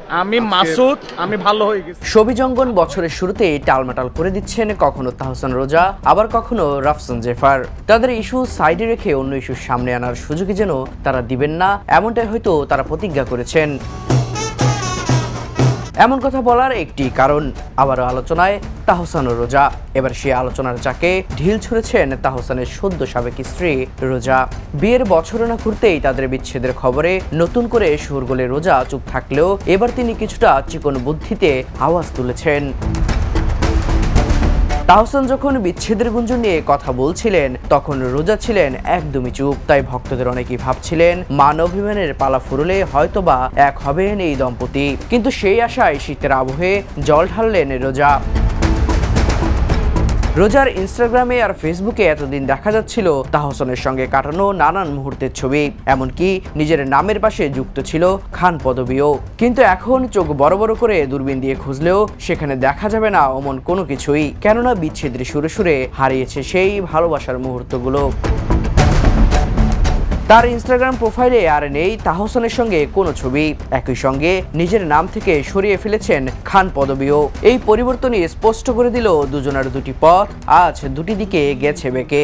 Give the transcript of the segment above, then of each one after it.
আমি মাসুদ, আমি ভালো হয়ে গেছি। ছবিজঙ্গন বছরের শুরুতেই টালমাটাল করে দিচ্ছেন কখনো তাহসান রোজা, আবার কখনো রাফসান জেফার। তাদের ইস্যু সাইডে রেখে অন্য ইস্যু সামনে আনার সুযোগই যেন তারা দিবেন না, এমনটাই হয়তো তারা প্রতিজ্ঞা করেছেন। এমন কথা বলার একটি কারণ, আবারও আলোচনায় তাহসান ও রোজা। এবার সেই আলোচনার চাকে ঢিল ছুঁড়েছেন তাহসানের সদ্য সাবেক স্ত্রী রোজা। বিয়ের বছর না ঘুরতেই তাদের বিচ্ছেদের খবরে নতুন করে শোরগোলে রোজা চুপ থাকলেও এবার তিনি কিছুটা চিকন বুদ্ধিতে আওয়াজ তুলেছেন। তাহসান যখন বিচ্ছেদের গুঞ্জন নিয়ে কথা বলছিলেন তখন রোজা ছিলেন একদমই চুপ। তাই ভক্তদের অনেকেই ভাবছিলেন মান অভিমানের পালা ফুরলে হয়তোবা এক হবেন এই দম্পতি, কিন্তু সেই আশায় শীতের আবহে জল ঢাললেন রোজা। রোজার ইনস্টাগ্রামে আর ফেসবুকে এতদিন দেখা যাচ্ছিল তাহসানের সঙ্গে কাটানো নানান মুহূর্তের ছবি, এমনকি নিজের নামের পাশে যুক্ত ছিল খান পদবিও। কিন্তু এখন চোখ বড় বড় করে দূরবীন দিয়ে খুঁজলেও সেখানে দেখা যাবে না অমন কোনো কিছুই, কেননা বিচ্ছেদের সুরে সুরে হারিয়েছে সেই ভালোবাসার মুহূর্তগুলো। তার ইনস্টাগ্রাম প্রোফাইলে আর নেই তাহসানের সঙ্গে কোনো ছবি, একই সঙ্গে নিজের নাম থেকে সরিয়ে ফেলেছেন খান পদবিও। এই পরিবর্তনই স্পষ্ট করে দিল দুজনের দুটি পথ আজ দুটি দিকে গেছে বেঁকে।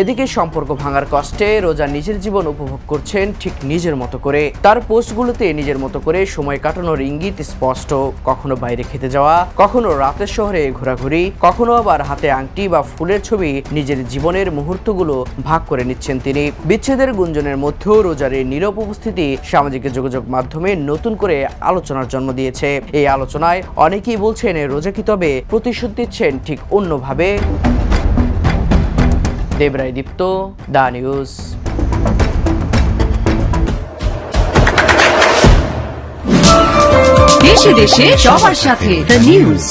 এদিকে সম্পর্ক ভাঙার কষ্টে রোজা নিজের জীবন উপভোগ করছেন ঠিক নিজের মতো করে। তার পোস্টগুলোতে নিজের মতো করে সময় কাটানোর ইঙ্গিত স্পষ্ট, কখনো বাইরে খেতে যাওয়া, কখনো রাতের শহরে ঘোরাঘুরি, কখনো আবার হাতে আংটি বা ফুলের ছবি নিজের জীবনের মুহূর্তগুলো ভাগ করে নিচ্ছেন তিনি। বিচ্ছেদের গুঞ্জনের মধ্যেও রোজার এই নীরব উপস্থিতি সামাজিক যোগাযোগ মাধ্যমে নতুন করে আলোচনার জন্ম দিয়েছে। এই আলোচনায় অনেকেই বলছেন রোজা কি তবে প্রতিশোধ দিচ্ছেন ঠিক অন্যভাবে। দেবরাই দীপ্ত, দা নিউজ। দেশে দেশে সবার সাথে দ্য নিউজ।